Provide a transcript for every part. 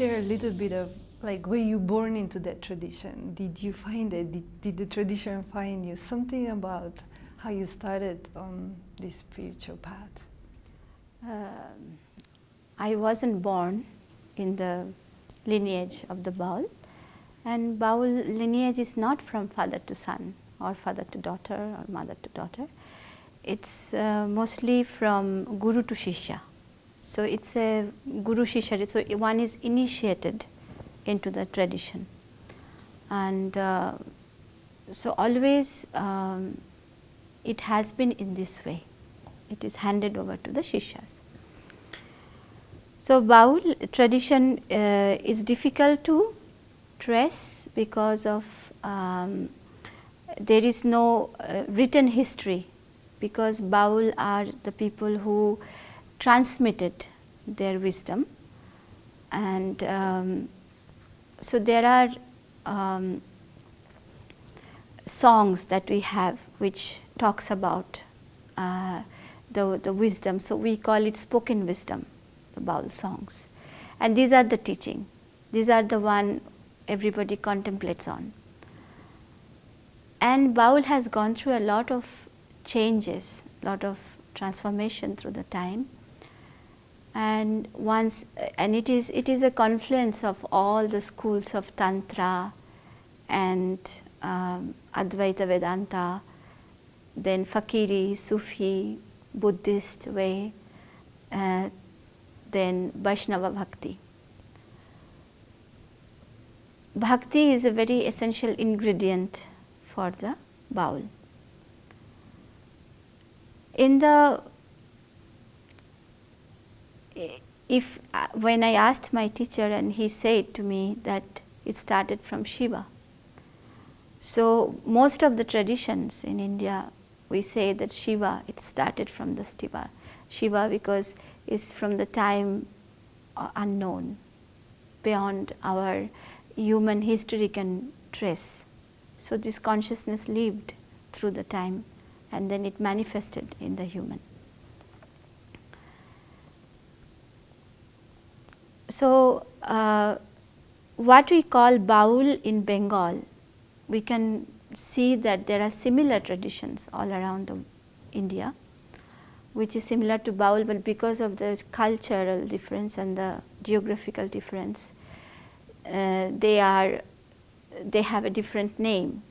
share a little bit of like were you born into that tradition? Did you find it? Did the tradition find you? Something about how you started on this spiritual path? I wasn't born in the lineage of the Baul, and Baul lineage is not from father to son or father to daughter or mother to daughter. It's mostly from guru to shishya. So it's a guru shishya, so one is initiated into the tradition, and so always it has been in this way. It is handed over to the shishyas. So Baul tradition is difficult to trace because of there is no written history, because Baul are the people who transmitted their wisdom, and so there are songs that we have which talks about the wisdom. So we call it spoken wisdom, the Baul songs, and these are the teaching. These are the one everybody contemplates on. And Baul has gone through a lot of changes, lot of transformation through the time. And it is a confluence of all the schools of Tantra and Advaita Vedanta, then Fakiri, Sufi, Buddhist way, then Vaishnava Bhakti. Bhakti is a very essential ingredient for the Baul. When I asked my teacher, and he said to me that it started from Shiva. So most of the traditions in India, we say that Shiva, it started from the Shiva because it's from the time unknown, beyond our human history can trace. So this consciousness lived through the time, and then it manifested in the human. So what we call Baul in Bengal, we can see that there are similar traditions all around India, which is similar to Baul, but because of the cultural difference and the geographical difference, they have a different name,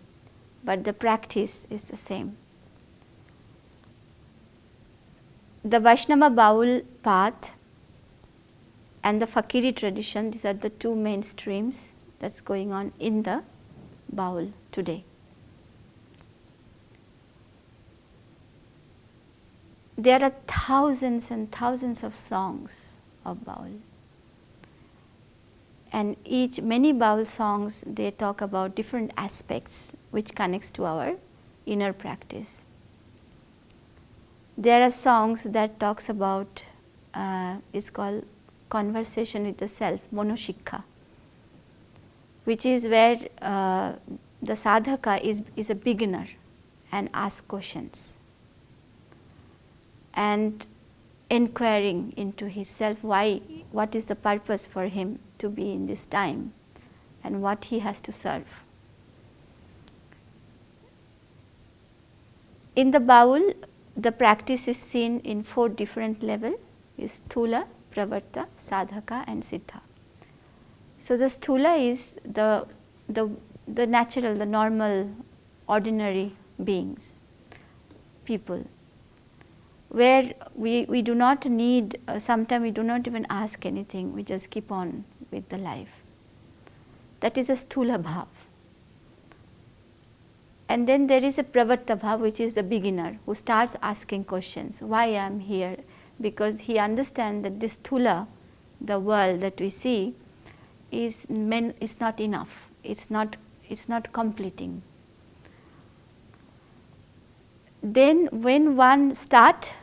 but the practice is the same. The Vaishnava Baul path and the Fakiri tradition, these are the two main streams that's going on in the Baul today. There are thousands and thousands of songs of Baul, and many Baul songs, they talk about different aspects which connects to our inner practice. There are songs that talks about, it's called conversation with the self, monoshikha, which is where the sadhaka is a beginner and asks questions and inquiring into his self, what is the purpose for him to be in this time and what he has to serve. In the Baul, the practice is seen in 4 different levels: is Sthula, Pravarta, Sadhaka and Siddha. So the Sthula is the natural, the normal, ordinary beings, people, where we do not need, sometimes we do not even ask anything, we just keep on with the life. That is a Sthula Bhav. And then there is a Pravarta Bhav, which is the beginner who starts asking questions, why I am here, because he understands that this Sthula, the world that we see, is not enough, it's not completing. Then when one start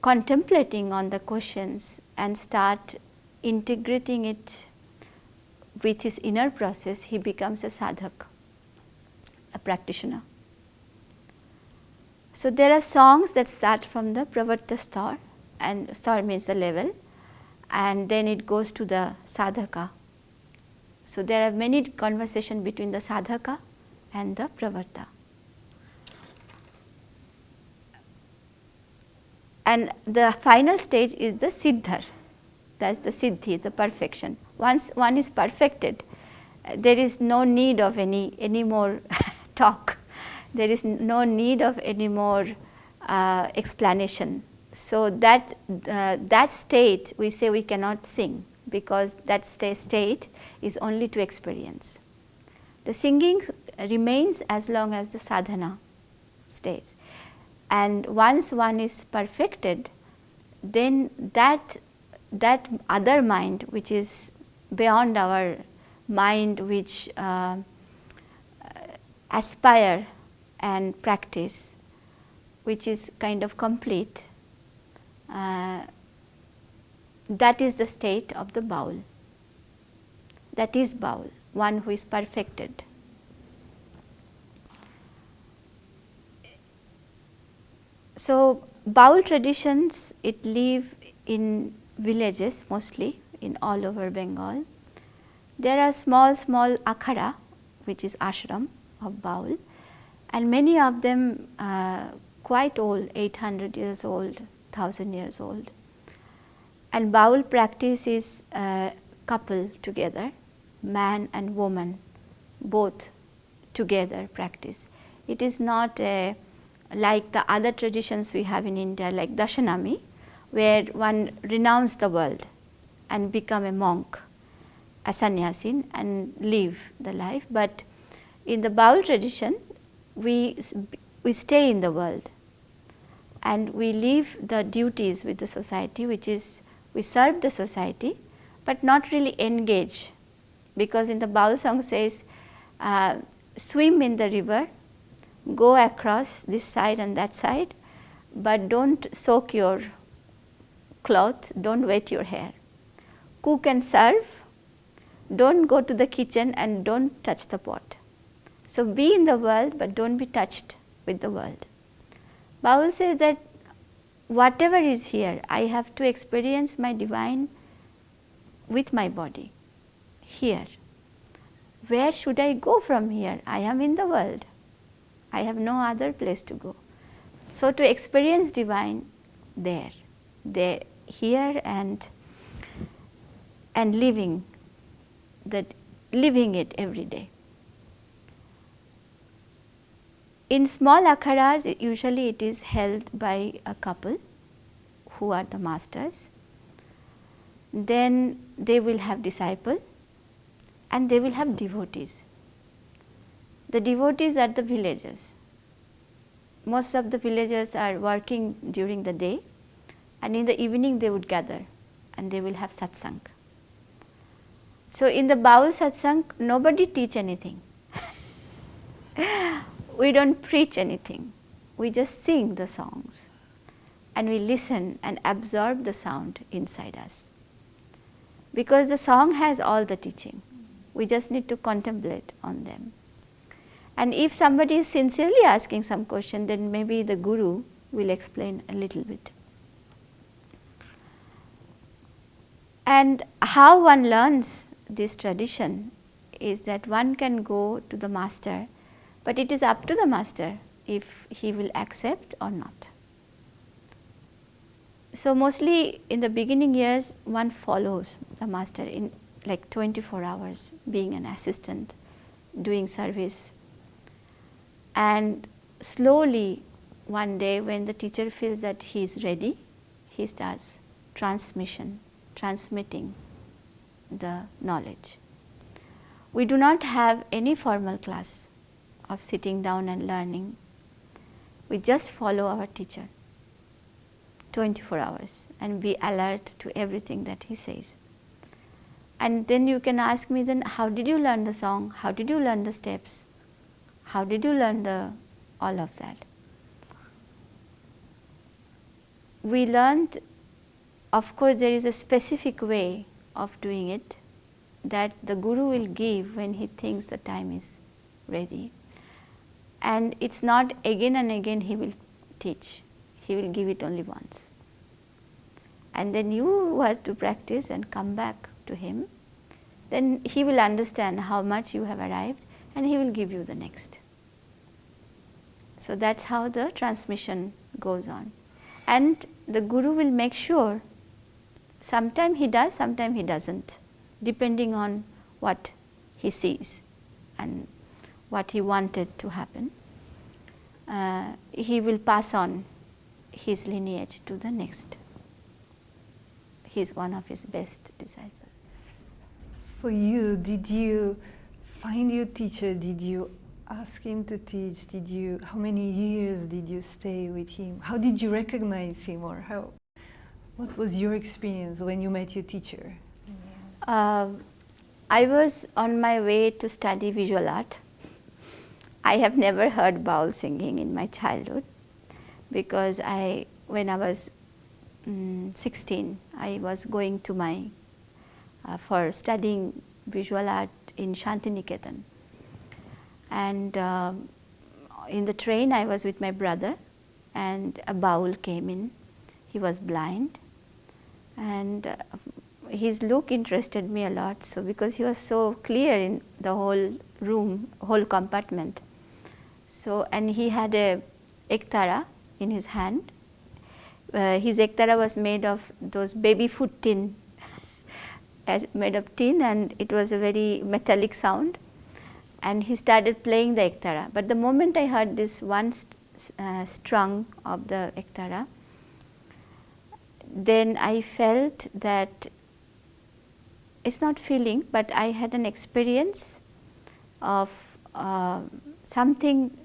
contemplating on the questions and start integrating it with his inner process, he becomes a sadhak, a practitioner. So there are songs that start from the Pravarta star, and star means the level, and then it goes to the sadhaka. So there are many conversations between the sadhaka and the pravarta. And the final stage is the siddhar, that is the siddhi, the perfection. Once one is perfected, there is no need of any more talk. There is no need of any more explanation. So that state we say we cannot sing, because that state is only to experience. The singing remains as long as the sadhana stays. And once one is perfected, then that other mind which is beyond our mind, which aspire and practice, which is kind of complete, that is the state of the Baul. That is Baul, one who is perfected. So Baul traditions, it live in villages mostly in all over Bengal. There are small akhara, which is ashram of Baul, and many of them quite old, 800 years old, 1000 years old. And Baul practice is couple together, man and woman, both together practice. It is not like the other traditions we have in India, like Dashanami, where one renounce the world and become a monk, a sannyasin, and live the life. But in the Baul tradition, we stay in the world and we leave the duties with the society, which is we serve the society but not really engage, because in the Baul song says, swim in the river, go across this side and that side, but don't soak your cloth, don't wet your hair. Cook and serve, don't go to the kitchen and don't touch the pot. So be in the world but don't be touched with the world. Baul says that whatever is here, I have to experience my divine with my body here. Where should I go from here? I am in the world. I have no other place to go. So to experience divine there, here, and living it every day. In small akharas, usually it is held by a couple who are the masters. Then they will have disciple and they will have devotees. The devotees are the villagers. Most of the villagers are working during the day, and in the evening they would gather and they will have satsang. So in the Baul satsang, nobody teach anything. We don't preach anything. We just sing the songs and we listen and absorb the sound inside us. Because the song has all the teaching. We just need to contemplate on them. And if somebody is sincerely asking some question, then maybe the guru will explain a little bit. And how one learns this tradition is that one can go to the master, but it is up to the master if he will accept or not. So mostly in the beginning years, one follows the master in like 24 hours, being an assistant, doing service. And slowly one day when the teacher feels that he is ready, he starts transmitting the knowledge. We do not have any formal class of sitting down and learning. We just follow our teacher 24 hours and be alert to everything that he says. And then you can ask me, then how did you learn the song? How did you learn the steps? How did you learn all of that? We learned, of course, there is a specific way of doing it that the guru will give when he thinks the time is ready. And it's not again and again he will teach. He will give it only once. and then you were to practice and come back to him, then he will understand how much you have arrived and he will give you the next. So that's how the transmission goes on. And the Guru will make sure, sometime he does, sometime he doesn't, depending on what he sees and what he wanted to happen. He will pass on his lineage to the next. He is one of his best disciples. For you, did you find your teacher? Did you ask him to teach? How many years did you stay with him? How did you recognize him, or what was your experience when you met your teacher? I was on my way to study visual art. I have never heard Baul singing in my childhood, because when I was 16, I was going to for studying visual art in Shantiniketan. And in the train I was with my brother, and a Baul came in. He was blind, and his look interested me a lot, so because he was so clear in the whole room, whole compartment. So, and he had a ektara in his hand. His ektara was made of those baby food tin, made of tin, and it was a very metallic sound. And he started playing the ektara. But the moment I heard this one strung of the ektara, then I felt that, it's not feeling, but I had an experience of something.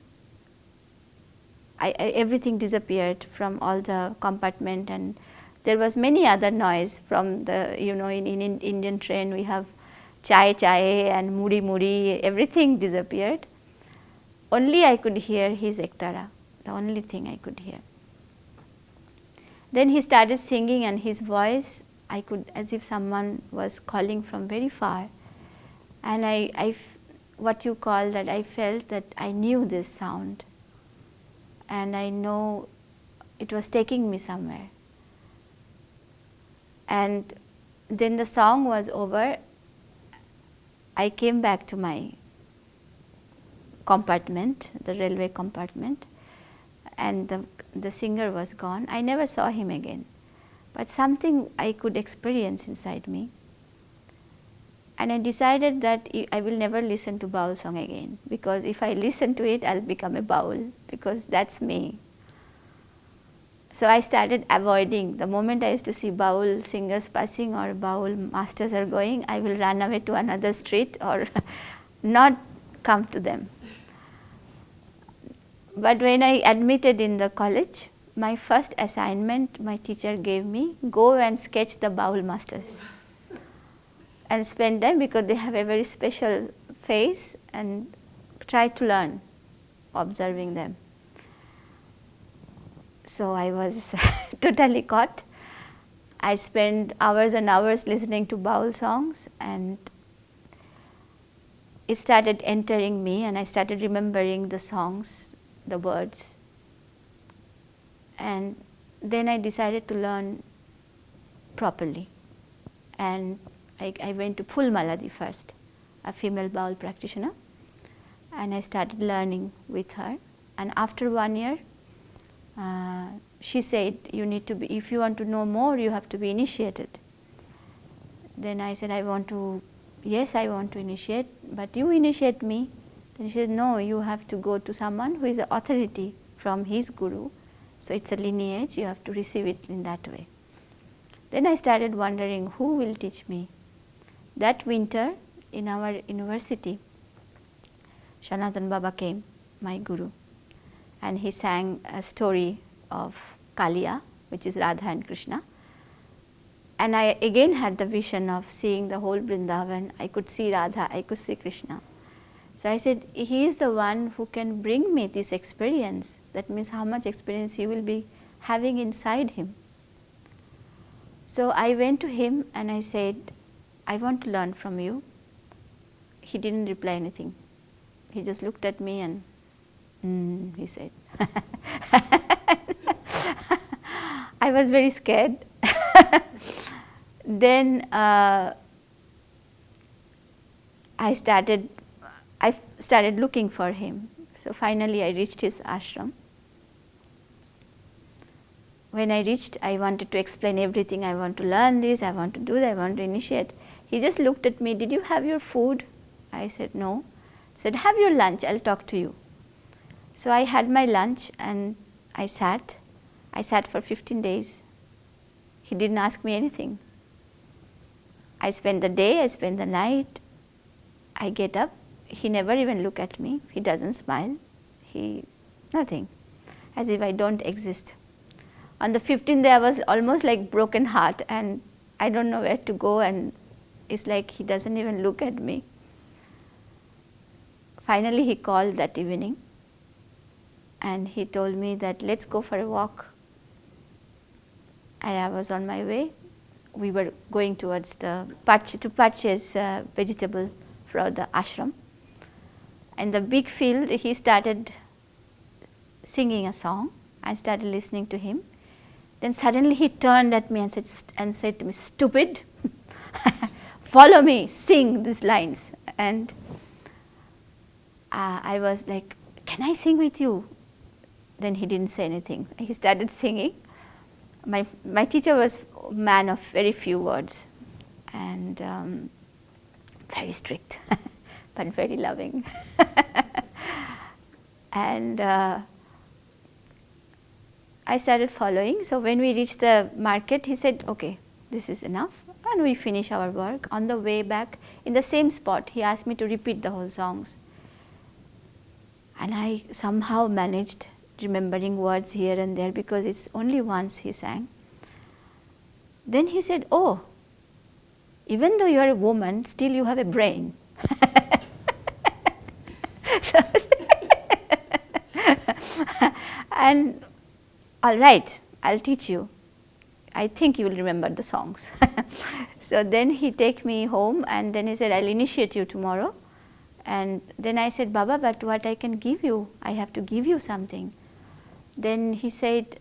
Everything disappeared from all the compartment, and there was many other noise from the, in Indian train we have chai chai and muri muri, everything disappeared. Only I could hear his ektara, the only thing I could hear. Then he started singing, and his voice, I could, as if someone was calling from very far. And what you call that, I felt that I knew this sound, and I know it was taking me somewhere. And then the song was over. I came back to my compartment, the railway compartment, and the singer was gone. I never saw him again, but something I could experience inside me. And I decided that I will never listen to Baul song again, because if I listen to it, I'll become a Baul, because that's me. So I started avoiding. The moment I used to see Baul singers passing or Baul masters are going, I will run away to another street or not come to them. But when I admitted in the college, my first assignment my teacher gave me, go and sketch the Baul masters and spend time, because they have a very special face, and try to learn observing them. So I was totally caught. I spent hours and hours listening to Baul songs, and it started entering me, and I started remembering the songs, the words. And then I decided to learn properly, and I went to Phul Maladi first, a female Baul practitioner, and I started learning with her. And after 1 year, she said, you need to be, if you want to know more, you have to be initiated. Then I said, yes, I want to initiate, but you initiate me. Then she said, no, you have to go to someone who is an authority from his guru. So it's a lineage, you have to receive it in that way. Then I started wondering, who will teach me? That winter in our university, Sanatan Baba came, my guru, and he sang a story of Kaliya, which is Radha and Krishna. And I again had the vision of seeing the whole Vrindavan. I could see Radha, I could see Krishna. So I said, he is the one who can bring me this experience. That means how much experience he will be having inside him. So I went to him and I said, I want to learn from you. He didn't reply anything. He just looked at me and he said. I was very scared. Then I started looking for him. So finally I reached his ashram. When I reached, I wanted to explain everything. I want to learn this, I want to do that, I want to initiate. He just looked at me, did you have your food? I said, no. He said, have your lunch, I'll talk to you. So I had my lunch and I sat. I sat for 15 days. He didn't ask me anything. I spent the day, I spent the night. I get up. He never even looked at me. He doesn't smile. Nothing. As if I don't exist. On the 15th day, I was almost like broken heart and I don't know where to go, and it's like he doesn't even look at me. Finally, he called that evening and he told me that let's go for a walk. I was on my way. We were going towards to purchase vegetable for the ashram. In the big field, he started singing a song. I started listening to him. Then suddenly he turned at me and said to me, stupid, follow me, sing these lines. And I was like, can I sing with you? Then he didn't say anything. He started singing. My teacher was a man of very few words and very strict, but very loving. And I started following. So when we reached the market, he said, okay, this is enough. And we finish our work. On the way back, in the same spot, he asked me to repeat the whole songs. And I somehow managed remembering words here and there because it's only once he sang. Then he said, oh, even though you are a woman, still you have a brain. And all right, I'll teach you. I think you will remember the songs. So then he take me home and then he said, I'll initiate you tomorrow. And then I said, Baba, but what I can give you? I have to give you something. Then he said,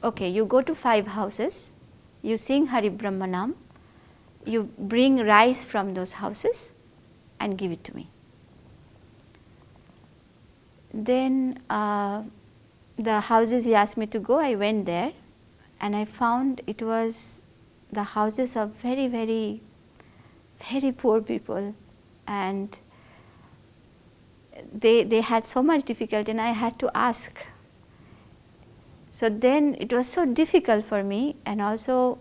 okay, you go to 5 houses, you sing Hari Brahmanam, you bring rice from those houses and give it to me. Then the houses he asked me to go, I went there and I found it was the houses of very, very, very poor people, and they had so much difficulty and I had to ask. So then it was so difficult for me, and also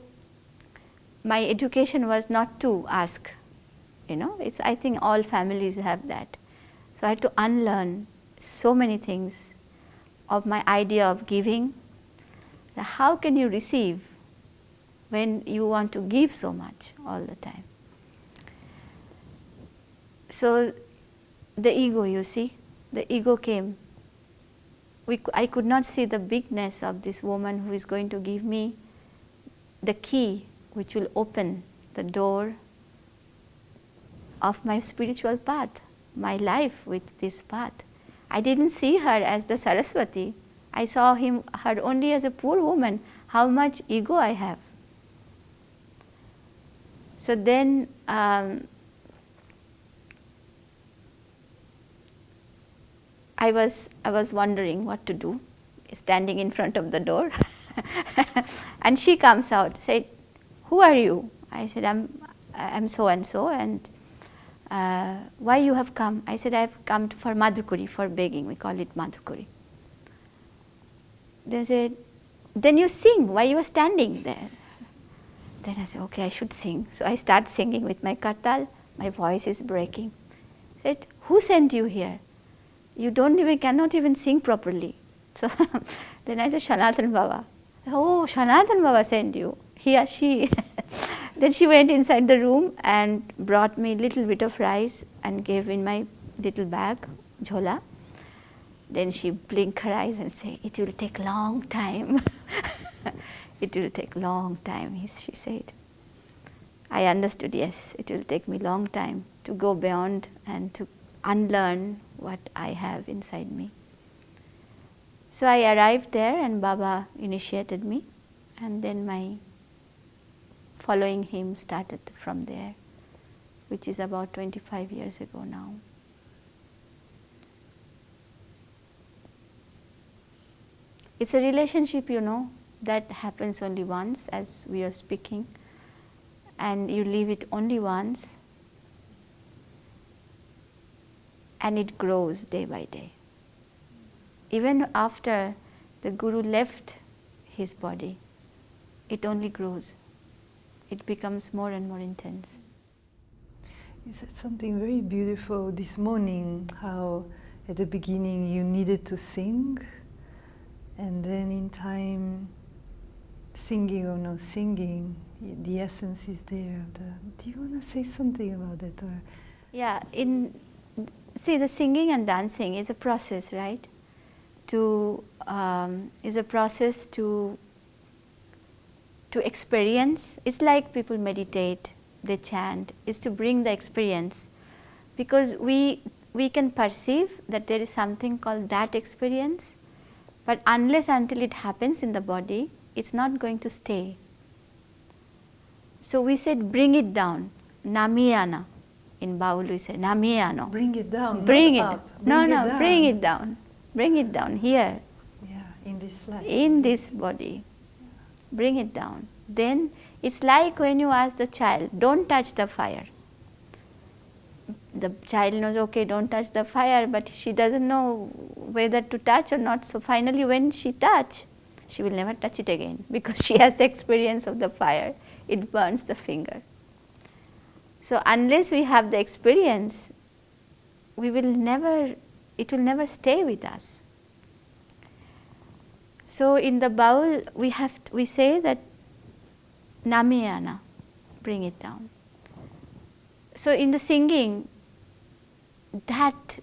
my education was not to ask, it's, I think all families have that. So I had to unlearn so many things of my idea of giving. How can you receive when you want to give so much all the time? So the ego, you see, the ego came. I could not see the bigness of this woman who is going to give me the key which will open the door of my spiritual path, my life with this path. I didn't see her as the Saraswati. I saw her only as a poor woman. How much ego I have. So then I was wondering what to do, standing in front of the door. And she comes out, said, who are you? I said, I'm so and so, and why you have come? I said, I've come for madhukuri, for begging. We call it madhukuri. They said, then you sing. Why you are standing there? Then I said, okay, I should sing. So I start singing with my kartal. My voice is breaking. I said, who sent you here? You cannot even sing properly. So then I said, Sanatan Baba. Oh, Sanatan Baba sent you. He or she. Then she went inside the room and brought me a little bit of rice and gave in my little bag, jhola. Then she blinked her eyes and said, it will take long time. It will take long time, she said. I understood, yes, it will take me long time to go beyond and to unlearn what I have inside me. So I arrived there and Baba initiated me, and then my following him started from there, which is about 25 years ago now. It's a relationship, that happens only once, as we are speaking, and you live it only once, and it grows day by day. Even after the Guru left his body, it only grows. It becomes more and more intense. You said something very beautiful this morning, how at the beginning you needed to sing, and then in time, singing or no singing, the essence is there. Do you want to say something about that? Or? Yeah, see, the singing and dancing is a process, right? Is a process to experience. It's like people meditate, they chant, is to bring the experience, because we can perceive that there is something called that experience, but unless until it happens in the body, it's not going to stay. So we said bring it down, namiyana. In Baul we say namiyano. Bring it down. Bring it. Up. Bring it down. Bring it down here. Yeah, in this flesh. In this body. Bring it down. Then it's like when you ask the child, don't touch the fire. The child knows, okay, don't touch the fire, but she doesn't know whether to touch or not. So finally when she touch, she will never touch it again, because she has the experience of the fire. It burns the finger. So unless we have the experience, it will never stay with us. So in the Baul, we say that namiyana, bring it down. So in the singing, that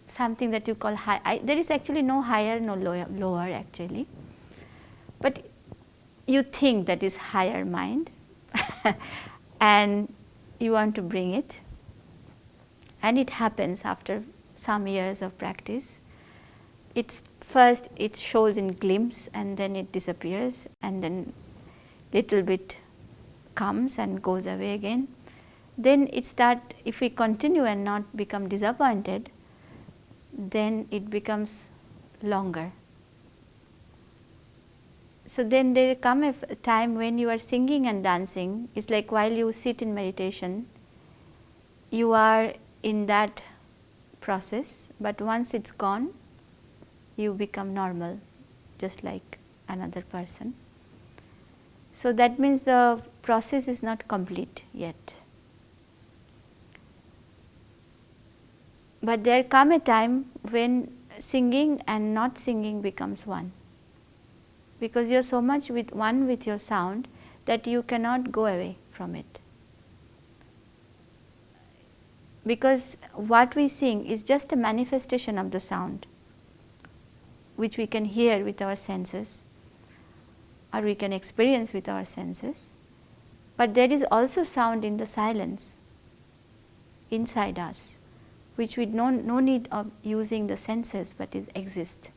something that you call high, there is actually no higher, no lower actually. But you think that is higher mind and you want to bring it, and it happens after some years of practice. First it shows in glimpse, and then it disappears, and then little bit comes and goes away again. Then if we continue and not become disappointed, then it becomes longer. So then there come a time when you are singing and dancing. It's like while you sit in meditation, you are in that process, but once it's gone, you become normal, just like another person. So that means the process is not complete yet. But there come a time when singing and not singing becomes one, because you are so much one with your sound that you cannot go away from it. Because what we sing is just a manifestation of the sound, which we can hear with our senses, or we can experience with our senses. But there is also sound in the silence inside us, which we no need of using the senses, but exists.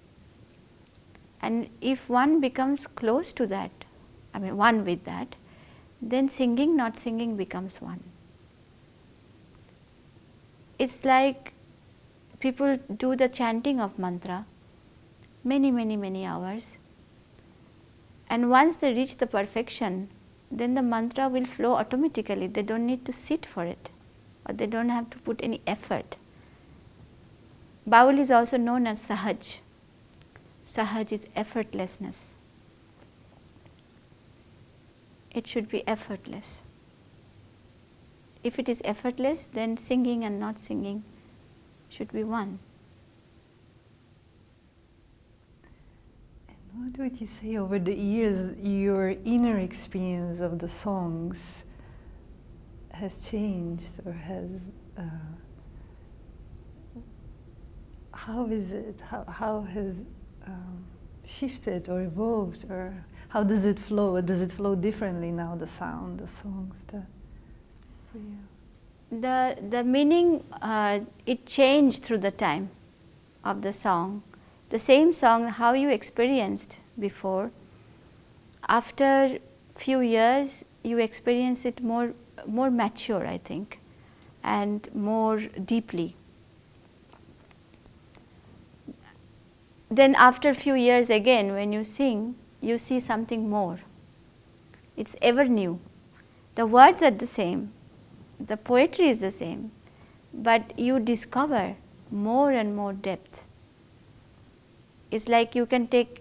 And if one becomes close to that, one with that, then singing, not singing becomes one. It's like people do the chanting of mantra many hours, and once they reach the perfection, then the mantra will flow automatically. They don't need to sit for it, or they don't have to put any effort. Baul is also known as Sahaj. Sahaj is effortlessness. It should be effortless. If it is effortless, then singing and not singing should be one. And what would you say over the years, your inner experience of the songs has changed, or has how is it? How has shifted or evolved, or how does it flow? Does it flow differently now? The sound, the songs, for you. The meaning it changed through the time of the song. The same song, how you experienced before, after few years you experience it more mature, I think, and more deeply. Then after a few years again, when you sing, you see something more. It's ever new. The words are the same, the poetry is the same, but you discover more and more depth. It's like you can take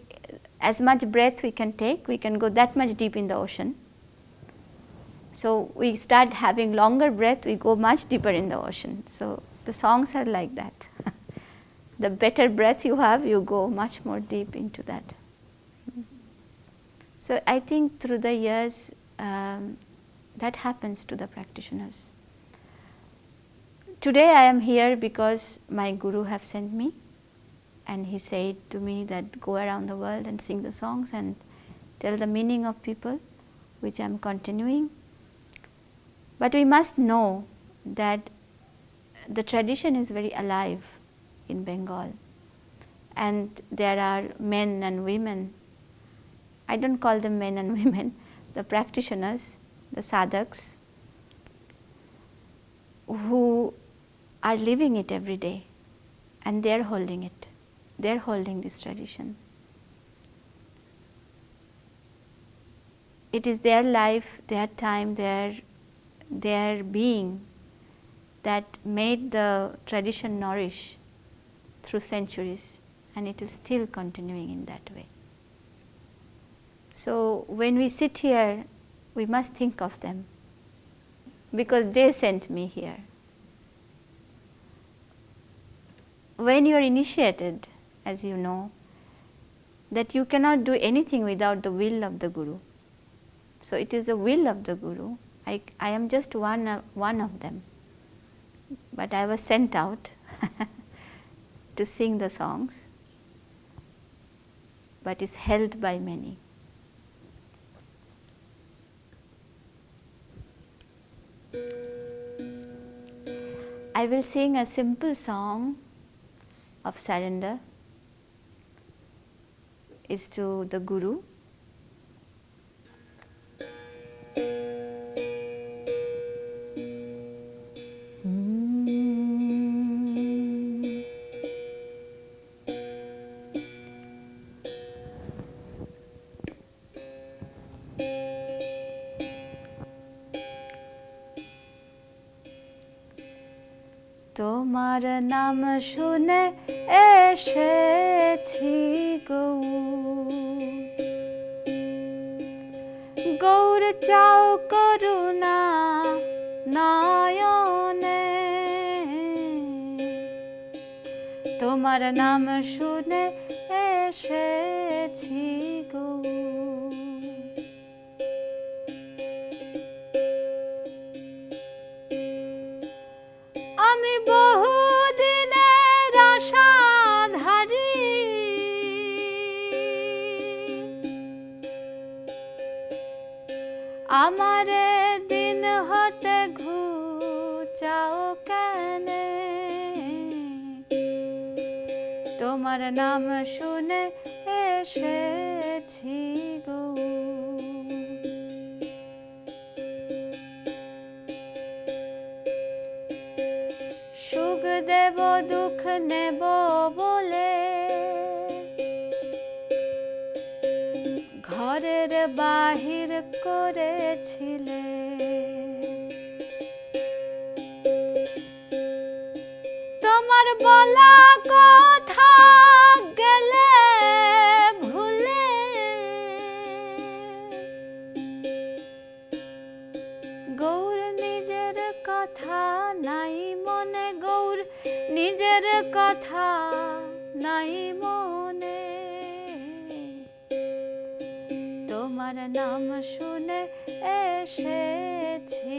as much breath we can take, we can go that much deep in the ocean. So we start having longer breath, we go much deeper in the ocean. So the songs are like that. The better breath you have, you go much more deep into that. So I think through the years, that happens to the practitioners. Today I am here because my guru have sent me, and he said to me that go around the world and sing the songs and tell the meaning of people, which I am continuing. But we must know that the tradition is very alive in Bengal, and there are men and women. I don't call them men and women, the practitioners, the sadhaks, who are living it every day, and they are holding it. They are holding this tradition. It is their life, their time, their being that made the tradition nourish through centuries, and it is still continuing in that way. So when we sit here, we must think of them, because they sent me here. When you are initiated, as you know, that you cannot do anything without the will of the Guru. So it is the will of the Guru. I am just one of them, but I was sent out to sing the songs, but is held by many. I will sing a simple song of surrender. Is to the Guru. তোমার নাম শুনে এসেছি গৌর চাও করুণা নয়নে তোমার নাম শুনে এসেছি আমি বহুদিনের আশাধারী আমারে দিন হতে ঘুচাও কেনে তোমার নাম শুনে এসেছি সুখ দেব দুঃখ নেব বলে ঘরের বাহির করেছিলে তোমার বলা কথা গেলে ভুলে গৌর নিজের কথা নাই মনে গৌর নিজের কথা নাই মনে তোমার নাম শুনে এসেছি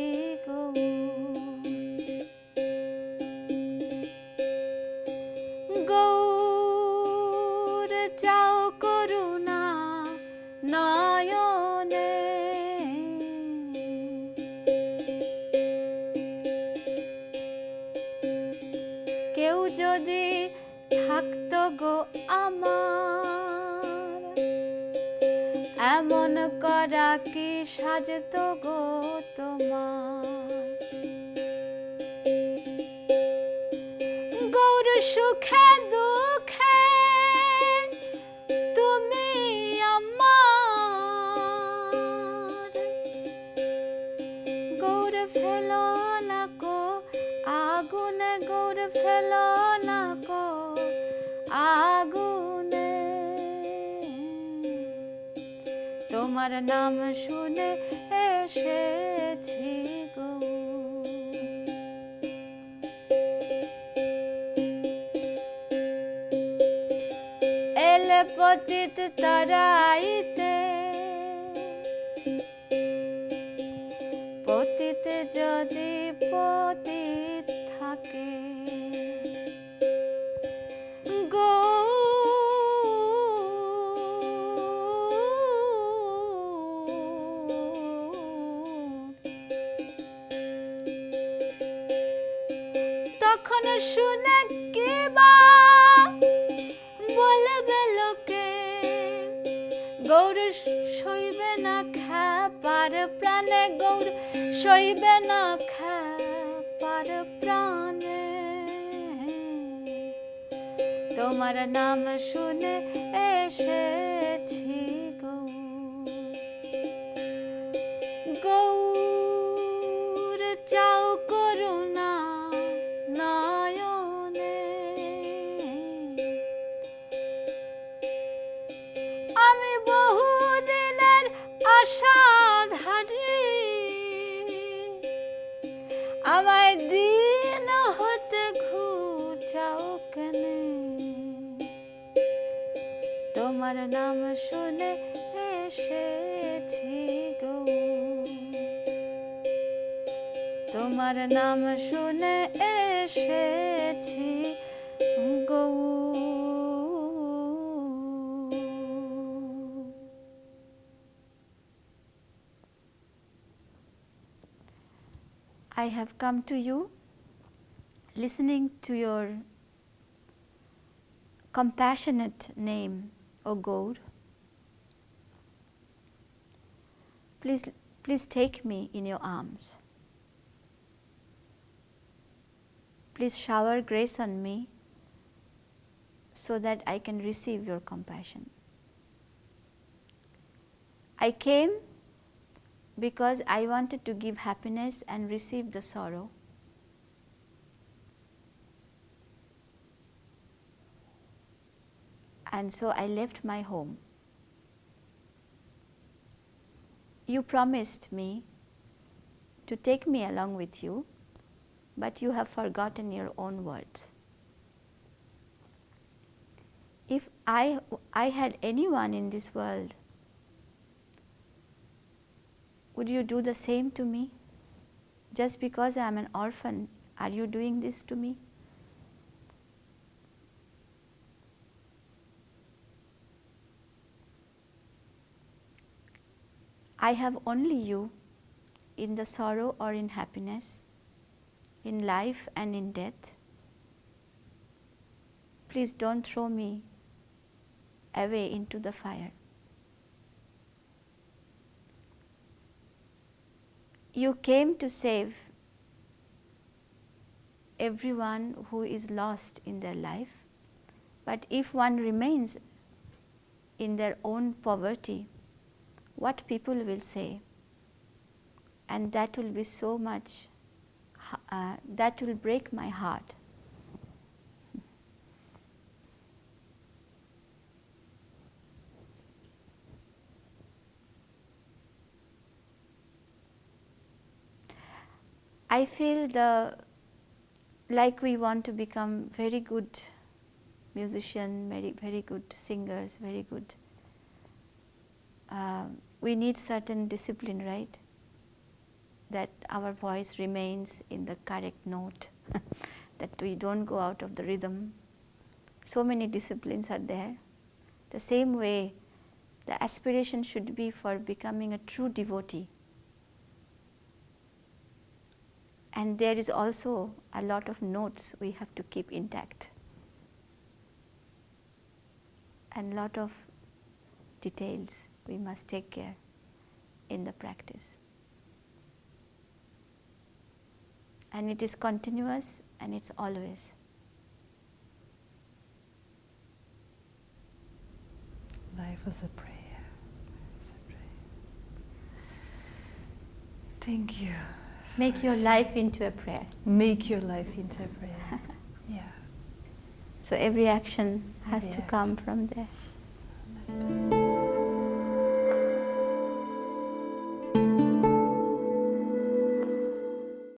গৌর চাও করুণা নয়নে কেউ যদি থাকতো গো আমার এমন করা কি সাজতো গো তোমার গৌর সুখে দুঃখে তুমি আমার গৌর ফেলো না কো আগুনে গৌর ফেলো না কো আগুনে তোমার নাম শুনে এসেছি গো এলে পতিত তারাইতে পতিতে যদি পতিত থাকে তখন শুনে কিবা বলবে লোকে গৌর সইবে না খাবার প্রাণে গৌর সইবে না খাবার প্রাণে তোমার নাম শুনে এসেছি গো গৌর চাও করুণা নয়নে আমি বহুদিনের আশাধারী আমায় দিন হতে ঘুচাও কেনে তোমার নাম শুনে এসেছি গো তোমার নাম শুনে এসেছি গো I have come to you listening to your compassionate name, O Gaur. Please take me in your arms. Please shower grace on me so that I can receive your compassion. I came because I wanted to give happiness and receive the sorrow. And so I left my home. You promised me to take me along with you, but you have forgotten your own words. If I had anyone in this world, would you do the same to me? Just because I am an orphan, are you doing this to me? I have only you in the sorrow or in happiness, in life and in death. Please don't throw me away into the fire. You came to save everyone who is lost in their life, but if one remains in their own poverty, what people will say, and that will be so much, that will break my heart. I feel like we want to become very good musicians, very good singers, very good. We need certain discipline, right? That our voice remains in the correct note, that we don't go out of the rhythm. So many disciplines are there. The same way, the aspiration should be for becoming a true devotee. And there is also a lot of notes we have to keep intact, and lot of details we must take care. in the practice. And it is continuous and it's always. Life was a prayer. Thank you. Make your life into a prayer. Make your life into a prayer. Yeah. So every action has Every to come from there.